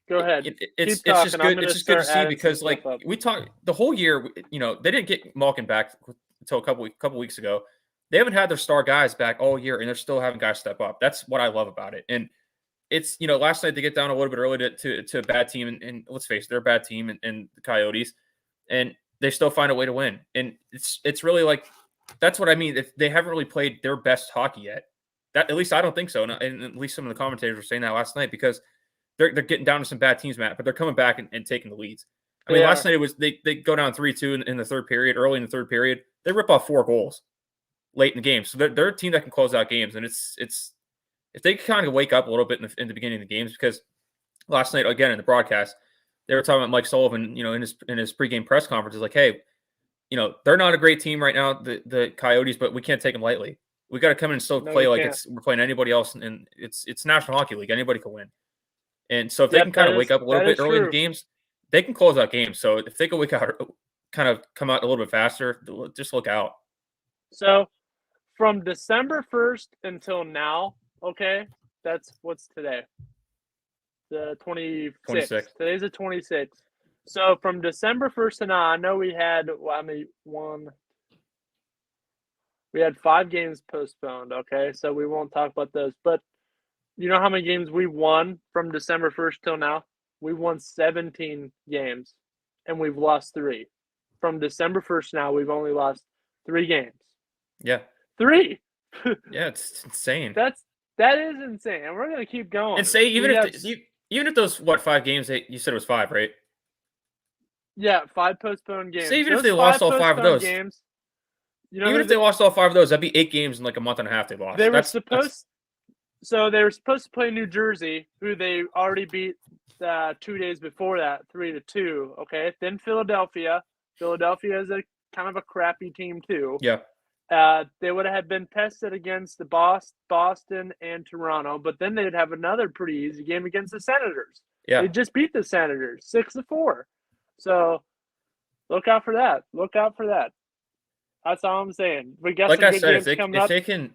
go ahead. It's just good. It's just good to see because we talked the whole year. They didn't get Malkin back until a couple weeks ago. They haven't had their star guys back all year, and they're still having guys step up. That's what I love about it. And it's last night they get down a little bit early to a bad team, and let's face it, they're a bad team, and the Coyotes, and they still find a way to win. And it's really that's what I mean. If they haven't really played their best hockey yet, that at least I don't think so. And at least some of the commentators were saying that last night because they're getting down to some bad teams, Matt, but they're coming back and taking the leads. I mean, last night it was they go down 3-2 in the third period. Early in the third period, they rip off 4 goals late in the game. So they're a team that can close out games. And it's if they kind of wake up a little bit in the beginning of the games, because last night, again, in the broadcast, they were talking about Mike Sullivan, in his pregame press conference, is like, hey, they're not a great team right now, the Coyotes, but we can't take them lightly. We got to come in and still play like we're playing anybody else. And it's National Hockey League. Anybody can win. And so if they can kind of wake up a little bit early in the games, they can close out games. So if they can wake kind of come out a little bit faster, just look out. So from December 1st until now, okay, that's what's today? The 26th. Today's the 26th. So from December 1st to now, I know we had, we had 5 games postponed, okay? So we won't talk about those. But you know how many games we won from December 1st till now? We won 17 games, and we've lost 3. From December 1st now, we've only lost 3 games. Yeah. 3! Yeah, it's insane. That is insane, and we're going to keep going. And say, even if those, 5 games, you said it was 5, right? Yeah, 5 postponed games. Say even if they lost all 5 of those. Games, even if they lost all 5 of those, that'd be 8 games in like a month and a half they lost. They were supposed to play New Jersey, who they already beat 2 days before that, 3-2. Okay, then Philadelphia. Philadelphia is a kind of a crappy team too. Yeah. They would have been tested against the Boston and Toronto, but then they'd have another pretty easy game against the Senators. Yeah. They just beat the Senators 6-4. So look out for that. Look out for that. That's all I'm saying. We got like some I good said, games coming up. If they can,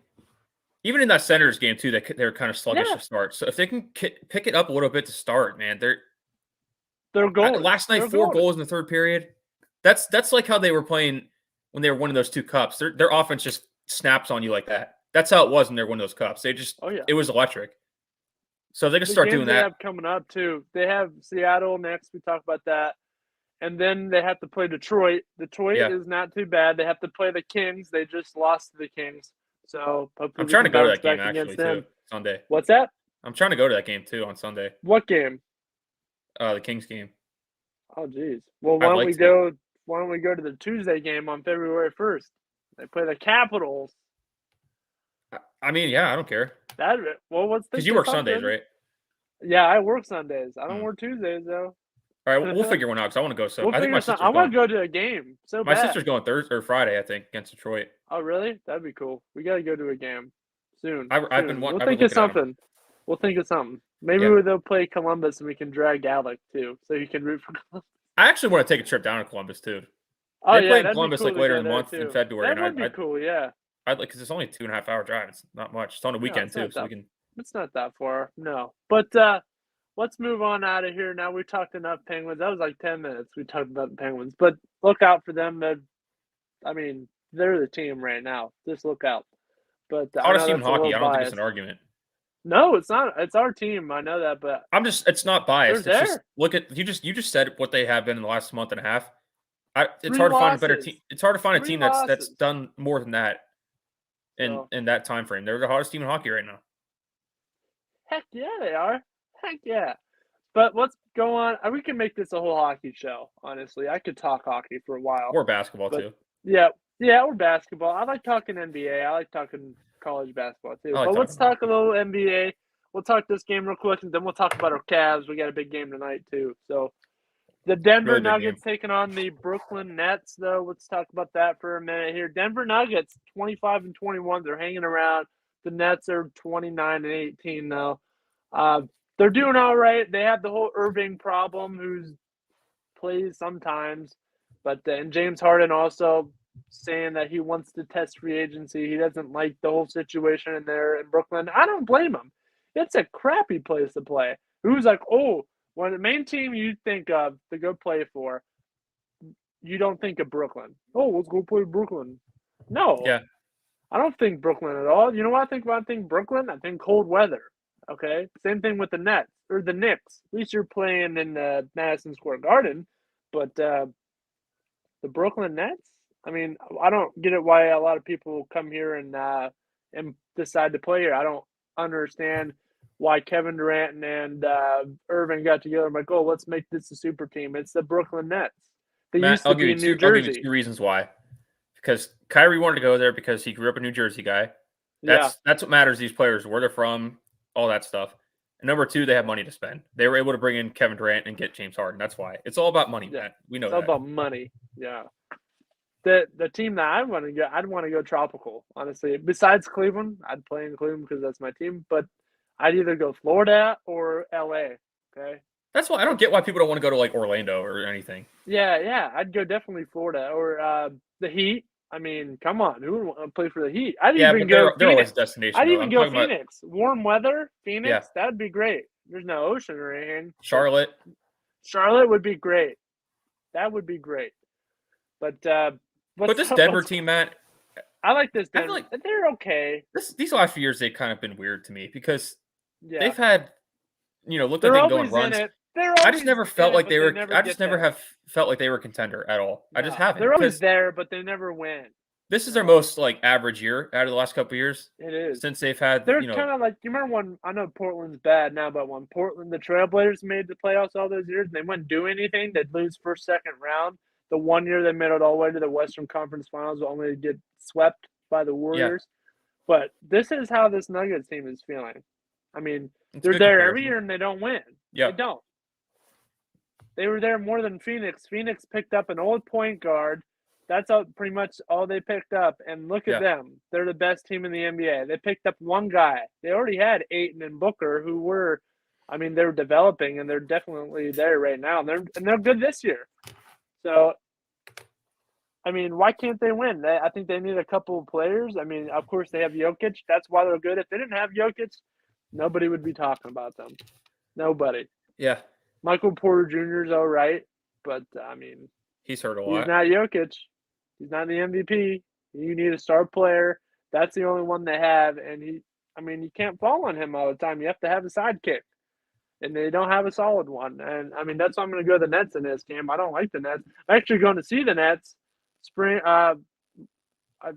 even in that Senators game too, they're kind of sluggish to start. So if they can pick it up a little bit to start, man, they're going. Last night, 4 goals in the third period. That's like how they were playing when they were winning those 2 cups. Their offense just snaps on you like that. That's how it was when they were winning those cups. They just, it was electric. So if they can start doing that. They have coming up too. They have Seattle next. We talked about that. And then they have to play Detroit. Detroit is not too bad. They have to play the Kings. They just lost to the Kings. So hopefully I'm trying to go to that game actually too, Sunday. What's that? I'm trying to go to that game too on Sunday. What game? The Kings game. Oh geez. Well, why don't we go to the Tuesday game on February 1st? They play the Capitals. I mean, yeah, I don't care. What's the? Because you work Sundays, right? Yeah, I work Sundays. I don't work Tuesdays though. All right, we'll figure one out because I want to go. So I think I want to go to a game. So my sister's going Thursday or Friday, I think, against Detroit. Oh, really? That'd be cool. We got to go to a game soon. I've been. We'll think of something. We'll think of something. Maybe they'll play Columbus and we can drag Alek too, so you can root for Columbus. I actually want to take a trip down to Columbus too. Oh, they play Columbus like later in the month in February. That would be cool. Yeah. I'd like because it's only a 2.5 hour drive. It's not much. It's on a weekend too, so we can. It's not that far, no. But let's move on out of here now. We talked enough Penguins. That was like 10 minutes. We talked about the Penguins, but look out for them. I mean, they're the team right now. Just look out. But hottest team in hockey. I don't think it's an argument. No, it's not. It's our team. I know that, but it's not biased. They're it's there. Just look at you just said what they have been in the last month and a half. It's hard to find a better team. It's hard to find a team that's done more than that in that time frame. They're the hottest team in hockey right now. Heck yeah, they are. Heck yeah. But let's go on. We can make this a whole hockey show, honestly. I could talk hockey for a while. Or basketball, too. Yeah, or basketball. I like talking NBA. I like talking college basketball, too. But let's talk a little NBA. We'll talk this game real quick, and then we'll talk about our Cavs. We got a big game tonight, too. So the Denver Nuggets taking on the Brooklyn Nets, though. Let's talk about that for a minute here. Denver Nuggets, 25-21. They're hanging around. The Nets are 29-18, though. They're doing all right. They have the whole Irving problem, who plays sometimes. But and James Harden also saying that he wants to test free agency. He doesn't like the whole situation in there in Brooklyn. I don't blame him. It's a crappy place to play. Who's like, when the main team you think of to go play for, you don't think of Brooklyn. Let's go play Brooklyn. No. Yeah. I don't think Brooklyn at all. You know what I think when I think Brooklyn? I think cold weather. Okay? Same thing with the Nets or the Knicks. At least you're playing in Madison Square Garden. But the Brooklyn Nets, I mean, I don't get it why a lot of people come here and decide to play here. I don't understand why Kevin Durant and Irving got together. I'm like, let's make this a super team. It's the Brooklyn Nets. They used to be in New Jersey. I'll give you 2 reasons why. Because Kyrie wanted to go there because he grew up a New Jersey guy. That's what matters. These players, where they're from, all that stuff. And number 2, they have money to spend. They were able to bring in Kevin Durant and get James Harden. That's why. It's all about money, man. We know it's all about money. Yeah. The team that I'd want to go tropical, honestly. Besides Cleveland, I'd play in Cleveland because that's my team. But I'd either go Florida or LA. Okay. That's why I don't get why people don't want to go to like Orlando or anything. Yeah, I'd go definitely Florida or the Heat. I mean, come on, who would want to play for the Heat? I'd even go. They're always a destination. I'd Though. even go Phoenix. Warm weather, Phoenix. That'd be great. There's no ocean or anything. Charlotte would be great. That would be great. But this Denver team, Matt. I like this Denver. Like they're okay. These last few years, they've kind of been weird to me because they've had, looked like they've going runs. I just never felt like they were. I just never have felt like they were a contender at all. No, I just haven't. They're always there, but they never win. This is their most like average year out of the last couple of years. It is since they've had. They're kind of like you remember when I know Portland's bad now, but when Portland the Trailblazers made the playoffs all those years, and they wouldn't do anything. They'd lose first, second round. The one year they made it all the way to the Western Conference Finals, only to get swept by the Warriors. Yeah. But this is how this Nuggets team is feeling. I mean, they're there every year and they don't win. Yeah, they don't. They were there more than Phoenix. Phoenix picked up an old point guard. That's pretty much all they picked up. And look at them. They're the best team in the NBA. They picked up one guy. They already had Ayton and Booker, who were, they're developing, and they're definitely there right now. And they're good this year. So, why can't they win? I think they need a couple of players. Of course, they have Jokic. That's why they're good. If they didn't have Jokic, nobody would be talking about them. Nobody. Yeah. Michael Porter Jr. is all right, but, he's hurt a lot. He's not Jokic. He's not the MVP. You need a star player. That's the only one they have, and you can't fall on him all the time. You have to have a sidekick, and they don't have a solid one. And, that's why I'm going to go to the Nets in this game. I don't like the Nets. I'm actually going to see the Nets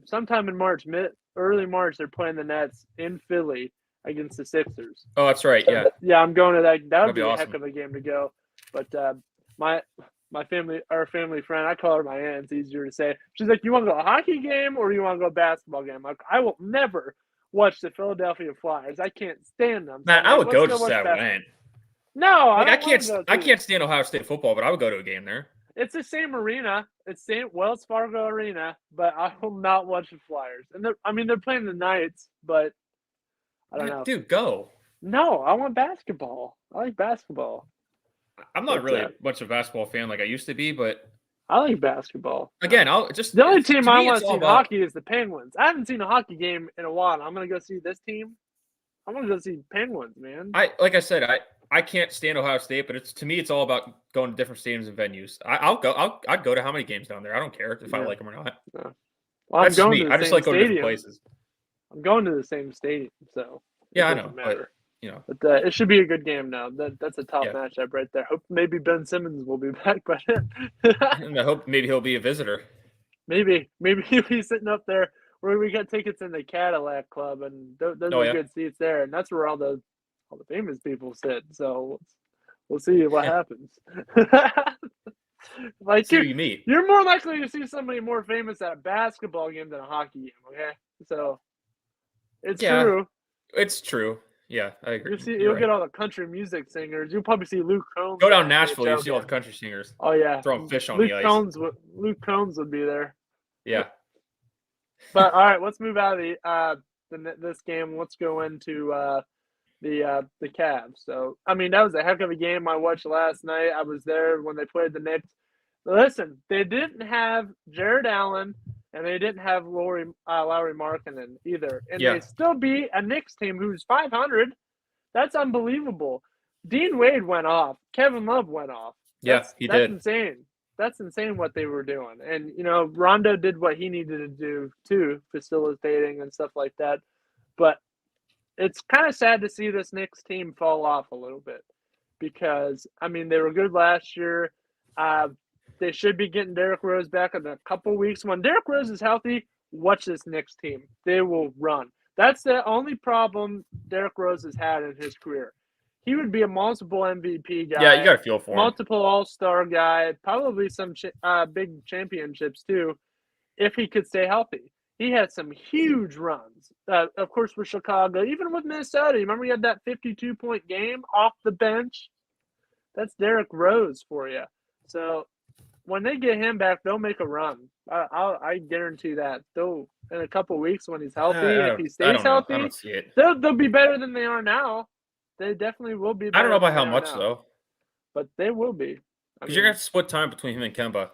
sometime in March, early March. They're playing the Nets in Philly against the Sixers. Oh, that's right. Yeah. Yeah, I'm going to that. That would be awesome. A heck of a game to go. But my family, our family friend, I call her my aunt. It's easier to say. She's like, "You want to go to a hockey game or you want to go to a basketball game?" I will never watch the Philadelphia Flyers. I can't stand them. Man, I would go just that win. No, I can't stand Ohio State football, but I would go to a game there. It's the same arena. It's St. Wells Fargo Arena, but I will not watch the Flyers. And they're playing the Knights, but I don't know. Dude, go. No, I want basketball. I like basketball. I'm not really much of a basketball fan like I used to be, but I like basketball. Again, the only team I want to see in hockey is the Penguins. I haven't seen a hockey game in a while. I'm gonna go see this team. I'm gonna go see Penguins, man. Like I said, I can't stand Ohio State, but to me, it's all about going to different stadiums and venues. I'd go to how many games down there. I don't care if I like them or not. No. Well, that's me. I just like going to different places. I'm going to the same stadium, so yeah, I know. Matter. But it should be a good game now. That's a top matchup right there. Hope maybe Ben Simmons will be back by then. And I hope maybe he'll be a visitor. Maybe he'll be sitting up there where we got tickets in the Cadillac Club, and those are good seats there, and that's where all the famous people sit. So we'll see what happens. Like see who you meet. You're more likely to see somebody more famous at a basketball game than a hockey game. Okay, so it's true. It's true. Yeah, I agree. You'll get all the country music singers. You'll probably see Luke Combs. Go down Nashville, you see all the country singers. Oh yeah, throwing fish on the ice. Luke Combs would be there. Yeah. But all right, let's move out of this game. Let's go into the Cavs. So that was a heck of a game I watched last night. I was there when they played the Knicks. Listen, they didn't have Jared Allen. And they didn't have Lauri Markkanen either. And they still beat a Knicks team who's 500. That's unbelievable. Dean Wade went off. Kevin Love went off. He did. That's insane. That's insane what they were doing. And, Rondo did what he needed to do, too, facilitating and stuff like that. But it's kind of sad to see this Knicks team fall off a little bit because, they were good last year. They should be getting Derrick Rose back in a couple weeks. When Derrick Rose is healthy, watch this Knicks team. They will run. That's the only problem Derrick Rose has had in his career. He would be a multiple MVP guy. Yeah, you got to feel for him. Multiple All-Star guy, probably some big championships too, if he could stay healthy. He had some huge runs. Of course, with Chicago, even with Minnesota. Remember he had that 52-point game off the bench? That's Derrick Rose for you. So when they get him back, they'll make a run. I guarantee that. They'll in a couple of weeks when he's healthy, if he stays healthy, I don't see it. They'll be better than they are now. They definitely will be better. I don't know by how much though. but they will be. Because you're going to have to split time between him and Kemba.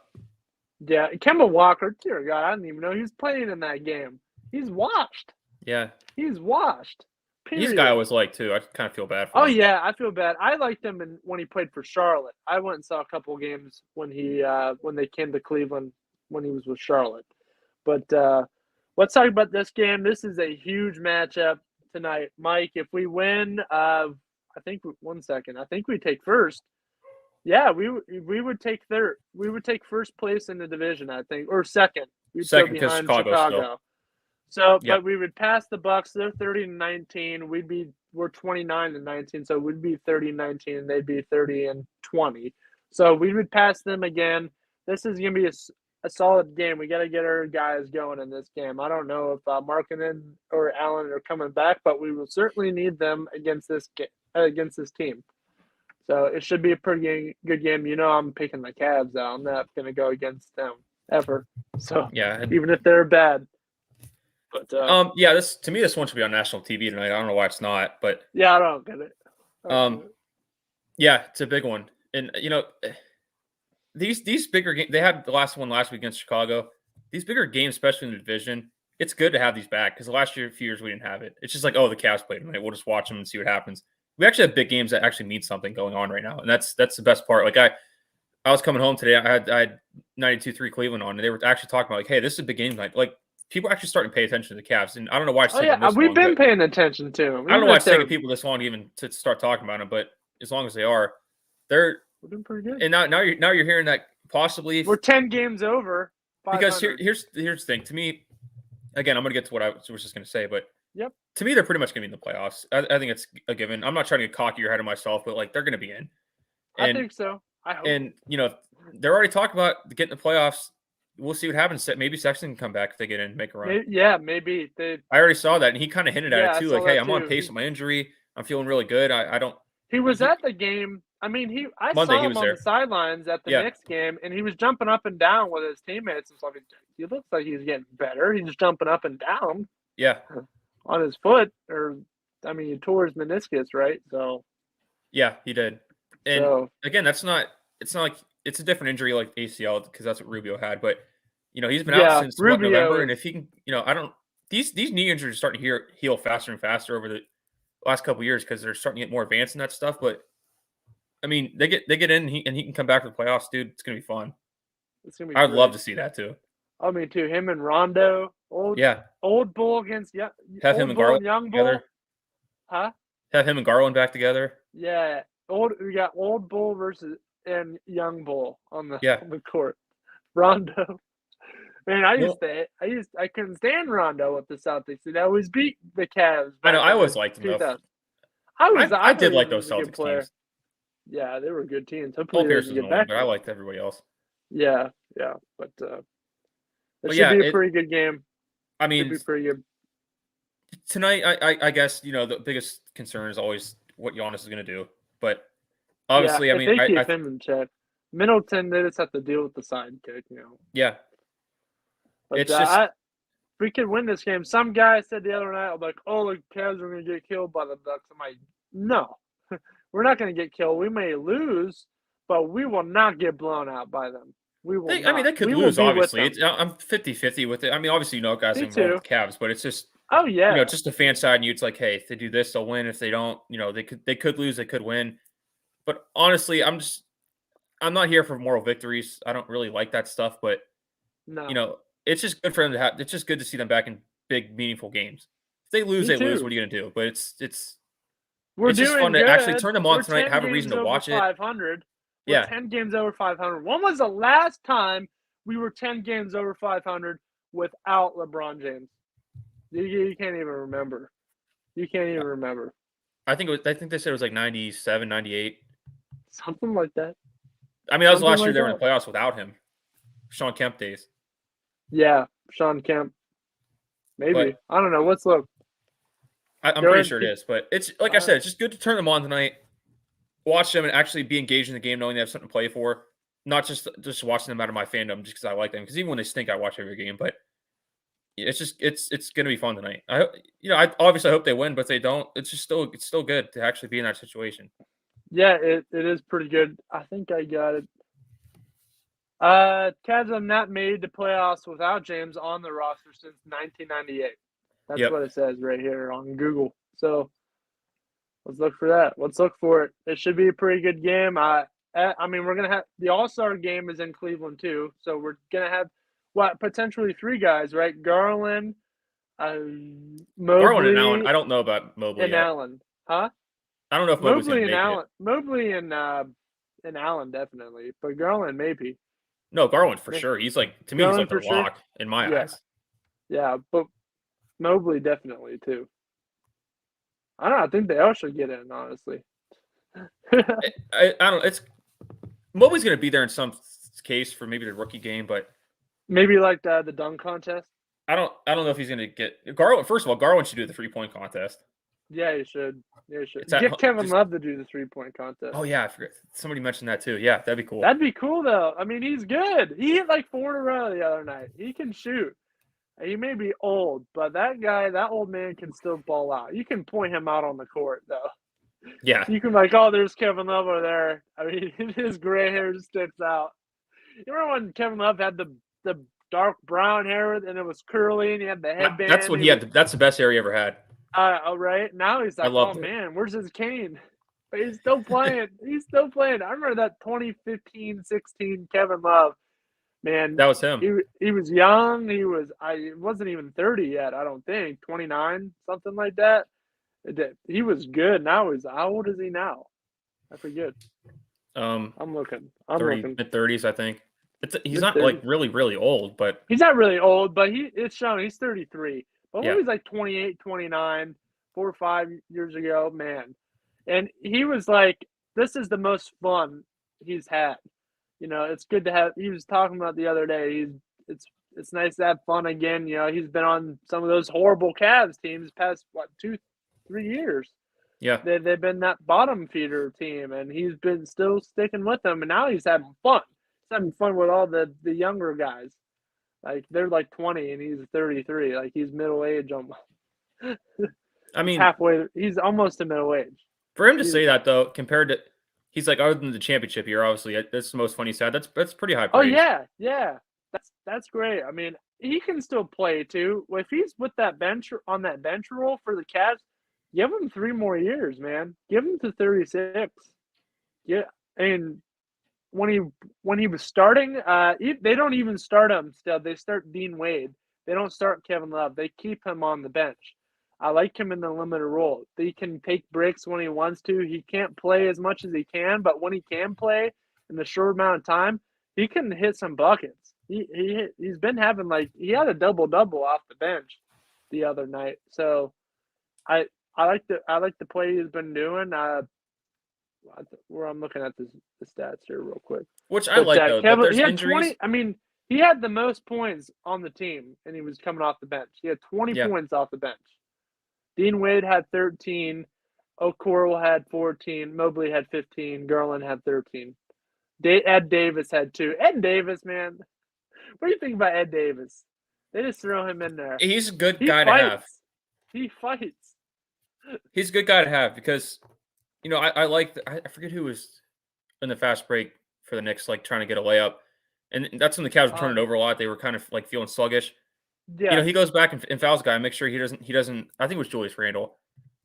Yeah, Kendall Walker, dear God, I didn't even know he was playing in that game. He's washed. Yeah. He's washed. Period. He's a guy I always like, too. I kind of feel bad for him. Oh, yeah, I feel bad. I liked him when he played for Charlotte. I went and saw a couple of games when they came to Cleveland when he was with Charlotte. But let's talk about this game. This is a huge matchup tonight. Mike, if we win, I think we take first. Yeah, we would take third. We would take first place in the division, I think, or second. We'd second because Chicago. So, yep. But we would pass the Bucks. They're 30-19. We're 29-19. So we'd be 30-19, and they'd be 30-20. So we would pass them again. This is gonna be a solid game. We got to get our guys going in this game. I don't know if Markkanen or Allen are coming back, but we will certainly need them against this team. So it should be a pretty good game. You know, I'm picking the Cavs out. I'm not going to go against them ever. So yeah, even if they're bad. But yeah, this one should be on national TV tonight. I don't know why it's not, but yeah, I don't get it. Yeah, it's a big one, and you know, these bigger games. They had the last one last week against Chicago. These bigger games, especially in the division, it's good to have these back because the last few years we didn't have it. It's just like, oh, the Cavs played tonight. We'll just watch them and see what happens. We actually have big games that actually mean something going on right now, and that's the best part. Like I was coming home today. I had 92.3 Cleveland on, and they were actually talking about like, hey, this is a big game tonight. Like people are actually starting to pay attention to the Cavs, and I don't know why it's taking this we've long, been paying attention to them. I don't know why it's taking people this long even to start talking about them, but as long as they are, we've been pretty good. And now you're hearing that possibly we're 10 games over. 500. Because here's the thing. To me, again, I'm going to get to what I was just going to say, but yep. To me, they're pretty much going to be in the playoffs. I think it's a given. I'm not trying to get cocky or ahead of myself, but like they're going to be in. I think so. I hope. And you know, they're already talking about getting the playoffs. We'll see what happens. Maybe Sexton can come back if they get in and make a run. Maybe. I already saw that, and he kind of hinted at it too. Like, hey, I'm on pace with my injury. I'm feeling really good. I don't. He was at the game. I mean, I saw him on the sidelines at the Knicks game, and he was jumping up and down with his teammates and stuff. He looks like he's getting better. He's jumping up and down. Yeah. On his foot, he tore his meniscus, right? So. Yeah, he did. And again, it's not like it's a different injury like ACL because that's what Rubio had. But you know, he's been out since November, and if he can, you know, these knee injuries are starting to heal faster and faster over the last couple of years because they're starting to get more advanced in that stuff. But I mean, they get in and he can come back to the playoffs, dude. It's gonna be fun. I'd love to see that too. I mean, too. Him and Rondo, old Bull against have him and Garland young together. Bull. Huh? Have him and Garland back together. Yeah, we got old Bull versus and young Bull on the court. Rondo. Man, I couldn't stand Rondo with the Celtics. They always beat the Cavs. I know. I always liked them. I did like those Celtics teams. Yeah, they were good teams. Paul Pierce was one, but I liked everybody else. Yeah, but it should be a pretty good game. I mean, should be pretty good. Tonight, I guess, you know, the biggest concern is always what Giannis is going to do. But obviously, I mean, they keep him in check. Middleton, they just have to deal with the sidekick, you know. Yeah. But it's just if we could win this game. Some guy said the other night, like, "Oh, the Cavs are going to get killed by the Bucks." I'm like, no, we're not going to get killed. We may lose, but we will not get blown out by them. We will. They could lose. Obviously, I'm 50-50 with it. I mean, obviously, you know, guys involved with Cavs, but it's just. Oh yeah. You know, just the fan side, and it's like, hey, if they do this, they'll win. If they don't, you know, they could lose, they could win. But honestly, I'm not here for moral victories. I don't really like that stuff, but you know, it's just good for them to have. It's just good to see them back in big, meaningful games. If they lose, they lose. What are you gonna do? But it's just fun to actually turn them on tonight. Have a reason to watch 500. It. We're 10 games over 500. When was the last time we were 10 games over 500 without LeBron James? You can't even remember. You can't even remember. I think they said it was like 97, 98. Something like that. I mean, that was the last year they were in the playoffs without him. Sean Kemp days. Yeah, Sean Kemp. Maybe. But, I don't know. Let's look. I'm pretty sure it is. But it's like I said, it's just good to turn them on tonight, watch them, and actually be engaged in the game knowing they have something to play for. Not just watching them out of my fandom just because I like them. Because even when they stink, I watch every game. But it's just it's going to be fun tonight. I obviously hope they win, but if they don't, it's still good to actually be in that situation. Yeah, it is pretty good. I think I got it. Cavs have not made the playoffs without James on the roster since 1998. That's what it says right here on Google. So let's look for that. Let's look for it. It should be a pretty good game. I mean, we're gonna have the All-Star game is in Cleveland too, so we're gonna have potentially 3 guys, right? Garland, Mobley, Garland and Allen. I don't know about Mobley and yet. Allen, huh? I don't know if Mobley's gonna make it. Mobley and Allen definitely, but Garland maybe. No, Garland for sure. He's like to me, he's like the lock in my eyes. Yeah, but Mobley definitely too. I don't know. I think they all should get in, honestly. I don't. It's Mobley's going to be there in some case for maybe the rookie game, but maybe like the dunk contest. I don't know if he's going to get Garland. First of all, Garland should do the 3-point contest. Yeah, he should. Yeah, he should. Get Kevin Love to do the 3-point contest. Oh yeah, I forget. Somebody mentioned that too. Yeah, that'd be cool. That'd be cool though. I mean, he's good. He hit like 4 in a row the other night. He can shoot. He may be old, but that old man can still ball out. You can point him out on the court though. Yeah. You can oh, there's Kevin Love over there. I mean, his gray hair sticks out. You remember when Kevin Love had the dark brown hair and it was curly and he had the headband? That's what he had. That's the best hair he ever had. Right. Now he's like, oh, man, where's his cane? But he's still playing. He's still playing. I remember that 2015-16 Kevin Love. Man, that was him. He was young. He wasn't even 30 yet, I don't think. 29, something like that. He was good. Now how old is he now? I forget. I'm looking. Mid-30s, I think. He's not like really, really old, but he's not really old, but it's shown he's 33. But when he was like 28, 29, 4 or 5 years ago, man. And he was like, this is the most fun he's had. You know, it's good to have. He was talking about the other day. It's nice to have fun again. You know, he's been on some of those horrible Cavs teams past 2-3 years. Yeah, they've been that bottom feeder team, and he's been still sticking with them. And now he's having fun. He's having fun with all the younger guys. Like they're like 20 and he's 33. Like he's middle age almost. I mean, halfway. He's almost to middle age. For him to say that though, compared to. He's like, other than the championship year, obviously, that's the most fun he's had. That's pretty high praise. Oh yeah, that's great. I mean, he can still play too. If he's with that bench on that bench role for the Cavs, give him 3 more years, man. Give him to 36. Yeah, and when he was starting, they don't even start him still. They start Dean Wade. They don't start Kevin Love. They keep him on the bench. I like him in the limited role. He can take breaks when he wants to. He can't play as much as he can, but when he can play in the short amount of time, he can hit some buckets. He's been having he had a double-double off the bench the other night. So I like the play he's been doing. Where I'm looking at the stats here real quick. Which I like though. Kevin, there's he had injuries. 20. I mean, he had the most points on the team, and he was coming off the bench. He had 20 points off the bench. Dean Wade had 13. Okoro had 14. Mobley had 15. Garland had 13. Ed Davis had 2. Ed Davis, man. What do you think about Ed Davis? They just throw him in there. He's a good guy to have. He fights. He's a good guy to have because, you know, I like I forget who was in the fast break for the Knicks, trying to get a layup. And that's when the Cavs were turning it over a lot. They were kind of feeling sluggish. Yeah. You know, he goes back and fouls guy, make sure he doesn't I think it was Julius Randle.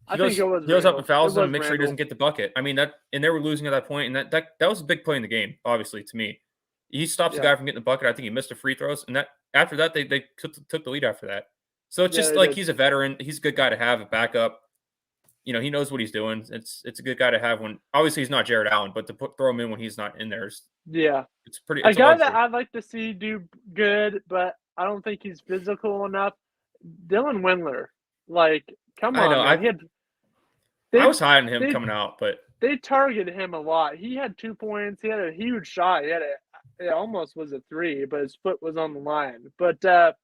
He goes up and fouls him, make sure he doesn't get the bucket. I mean, and they were losing at that point, and that was a big play in the game, obviously, to me. He stops the guy from getting the bucket. I think he missed the free throws, and after that they took the lead after that. So it's just he's a veteran. He's a good guy to have, a backup. You know, he knows what he's doing. It's a good guy to have when obviously he's not Jared Allen, but to throw him in when he's not in there is it's pretty. It's a guy that I'd like to see do good, but I don't think he's physical enough. Dylan Windler, come on. I know. I was high on him coming out, but they targeted him a lot. He had 2 points. He had a huge shot. It almost was a 3, but his foot was on the line. But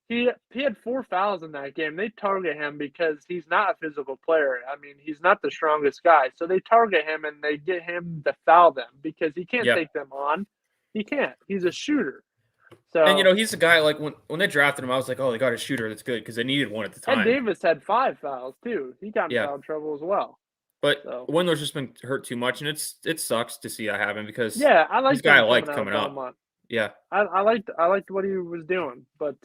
he had 4 fouls in that game. They target him because he's not a physical player. I mean, he's not the strongest guy. So they target him and they get him to foul them because he can't take them on. He can't. He's a shooter. So, and, you know, he's a guy, when they drafted him, I was like, oh, they got a shooter. That's good because they needed one at the time. And Davis had 5 fouls, too. He got in foul trouble as well. But Windler's just been hurt too much, and it sucks to see that happen because I like this guy I liked coming up. Yeah, I liked what he was doing, but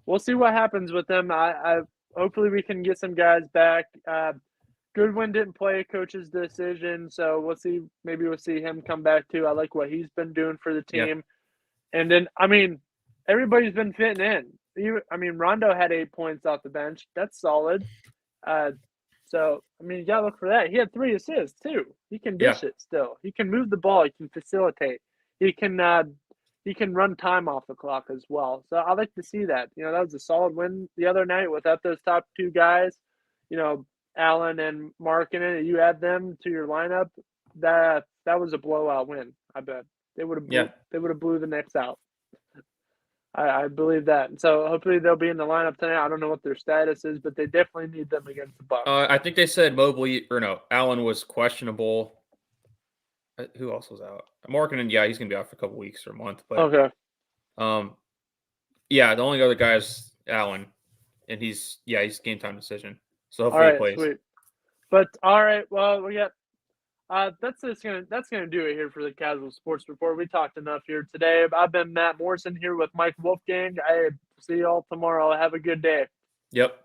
we'll see what happens with him. I hopefully we can get some guys back. Goodwin didn't play, coach's decision, so we'll see. Maybe we'll see him come back too. I like what he's been doing for the team, and then everybody's been fitting in. Rondo had 8 points off the bench. That's solid. So you gotta look for that. He had 3 assists too. He can dish it still. He can move the ball. He can facilitate. He can run time off the clock as well. So I like to see that. That was a solid win the other night without those top 2 guys. Allen and Markkinen. You add them to your lineup. That was a blowout win. I bet they would have blew the Knicks out. I believe that. And so hopefully they'll be in the lineup tonight. I don't know what their status is, but they definitely need them against the Bucks. I think they said Allen was questionable. Who else was out? Markkinen, he's gonna be out for a couple weeks or a month. But okay. The only other guy is Allen, and he's game time decision. So hopefully he plays. Sweet. But all right, well we got that's gonna do it here for the Casual Sports Report. We talked enough here today. I've been Matt Morrison here with Mike Wolfgang. I see y'all tomorrow. Have a good day. Yep.